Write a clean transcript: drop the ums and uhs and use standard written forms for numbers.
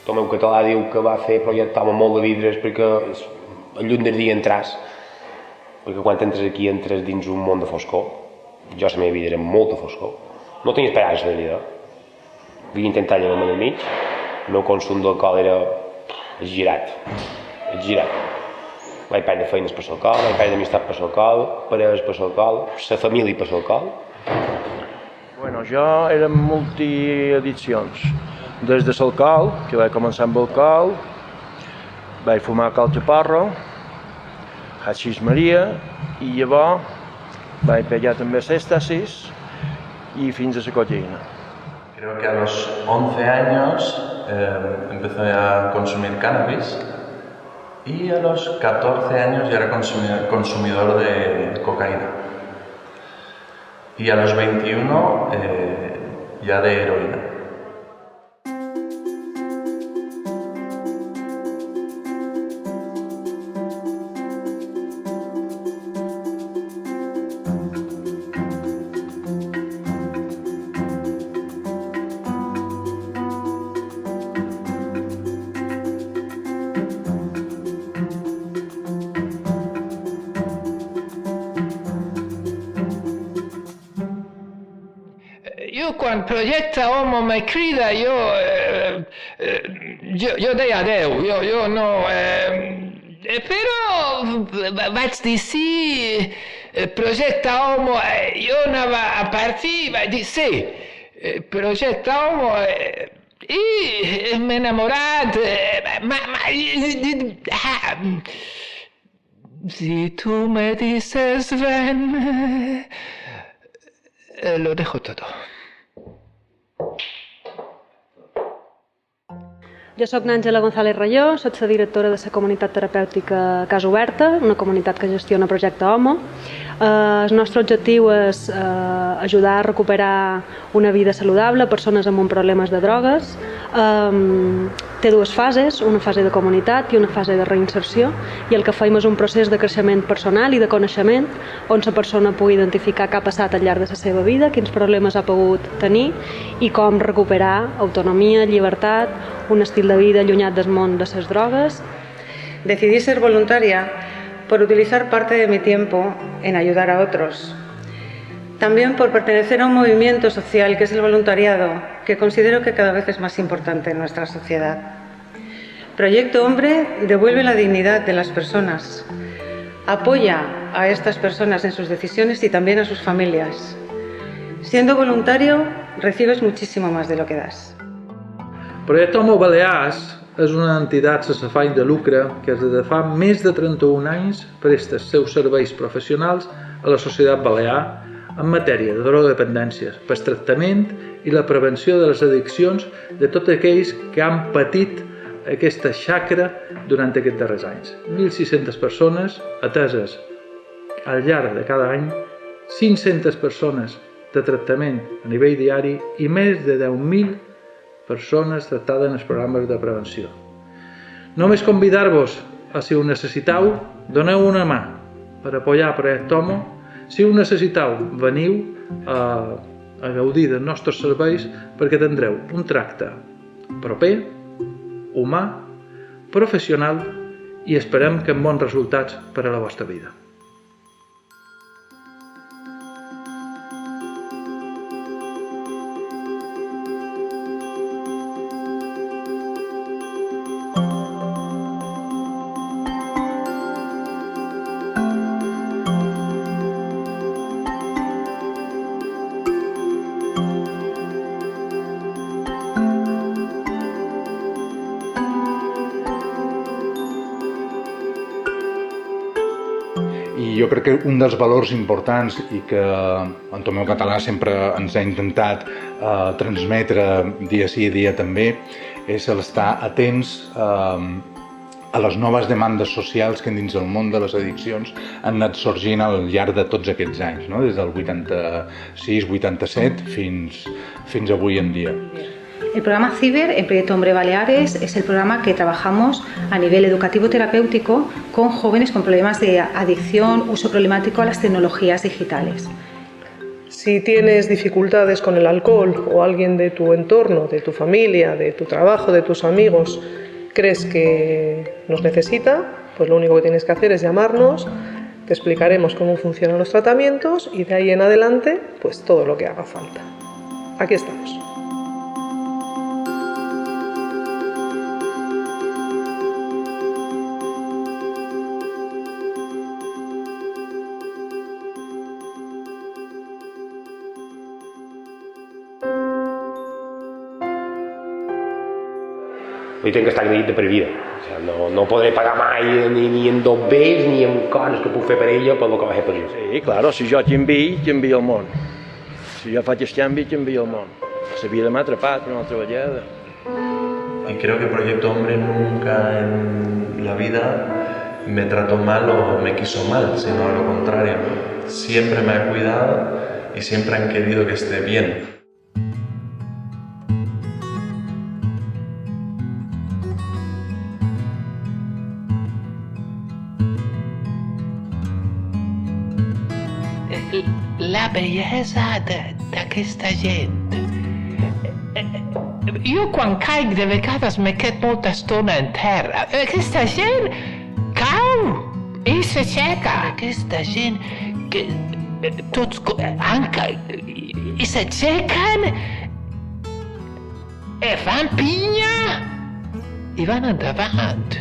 El meu català diu que va fer projecte amb molt de vidres perquè lluny del dia entràs, perquè quan entres aquí entres dins un món de foscor. Jo la meva vida era molta foscor, no tenia esperança de vida. Havia intentat llevar-me del mig, el meu consum d'alcohol era girat. Vaig perdre feines per l'alcohol, vaig perdre amistat per l'alcohol, parelles per l'alcohol, la família per l'alcohol. Bueno, jo eren multiaddiccions. Des de l'alcohol, que vaig començar amb alcohol, vaig fumar calceporro, hachís maria, i llavors vaig pegar també l'èxtasis y fins a la cocaína. Creo que a los 11 años empecé a consumir cannabis y a los 14 años ya era consumidor de cocaína. Y a los 21 ya de heroína. Jo quan Projecte Homo me crida, jo deia adeu, jo no... Però vaig dir sí, Projecte Homo, jo anava a partir, vaig dir sí, Projecte Homo, i m'he enamorat, si tu me dices ven, lo dejo todo. Jo soc n'Àngela González Rayó, soc la directora de la comunitat terapèutica Casa Oberta, una comunitat que gestiona Projecte Homo. El nostre objectiu és ajudar a recuperar una vida saludable a persones amb problemes de drogues. Té dues fases, una fase de comunitat i una fase de reinserció, i el que fem és un procés de creixement personal i de coneixement on la persona pugui identificar què ha passat al llarg de la seva vida, quins problemes ha pogut tenir i com recuperar autonomia, llibertat, un estil de vida allunyat del món de les drogues. Decidí ser voluntaria por utilizar parte de mi tiempo en ayudar a otros. También por pertenecer a un movimiento social que es el voluntariado, que considero que cada vez es más importante en nuestra sociedad. Proyecto Hombre devuelve la dignidad de las personas, apoya a estas personas en sus decisiones y también a sus familias. Siendo voluntario, recibes muchísimo más de lo que das. Projecte Homo Balears és una entitat sense afany de lucre que des de fa més de 31 anys presta els seus serveis professionals a la societat balear en matèria de drogodependències, per tractament i la prevenció de les addiccions de tots aquells que han patit aquesta xacra durant aquests darrers anys. 1.600 persones ateses al llarg de cada any, 500 persones de tractament a nivell diari i més de 10.000 persones tractades en els programes de prevenció. Només convidar-vos a, si ho necessiteu, doneu una mà per apoyar Projecte Homo. Si ho necessiteu, veniu a gaudir dels nostres serveis perquè tindreu un tracte proper, humà, professional i esperem que amb bons resultats per a la vostra vida. I jo crec que un dels valors importants i que en Tomeu Català sempre ens ha intentat transmetre dia sí dia també és l'estar atents a les noves demandes socials que dins del món de les addiccions han anat sorgint al llarg de tots aquests anys, no? Des del 86-87 fins avui en dia. El programa CIBER en Proyecto Hombre Baleares es el programa que trabajamos a nivel educativo terapéutico con jóvenes con problemas de adicción, uso problemático a las tecnologías digitales. Si tienes dificultades con el alcohol o alguien de tu entorno, de tu familia, de tu trabajo, de tus amigos, crees que nos necesita, pues lo único que tienes que hacer es llamarnos, te explicaremos cómo funcionan los tratamientos y de ahí en adelante, pues todo lo que haga falta. Aquí estamos. Jo tinc que estar agraït de per vida. O sigui, no podré pagar mai ni en dobbers ni en coses que puc fer per ella per el que va fer per ella. Sí, claro, si jo t'envio el món. Si jo faig el canvi, t'envio el món. La vida m'ha atrapat una altra vegada. Y creo que Proyecto Hombre nunca en la vida me trató mal o me quiso mal, sino a lo contrario. Siempre me ha cuidado y siempre han querido que esté bien. La bellesa d'aquesta gent. Jo quan caic de vegades me quedo molta estona en terra. Aquesta gent cau i s'aixeca. Aquesta gent que tots i s'aixequen i fan pinya i van endavant.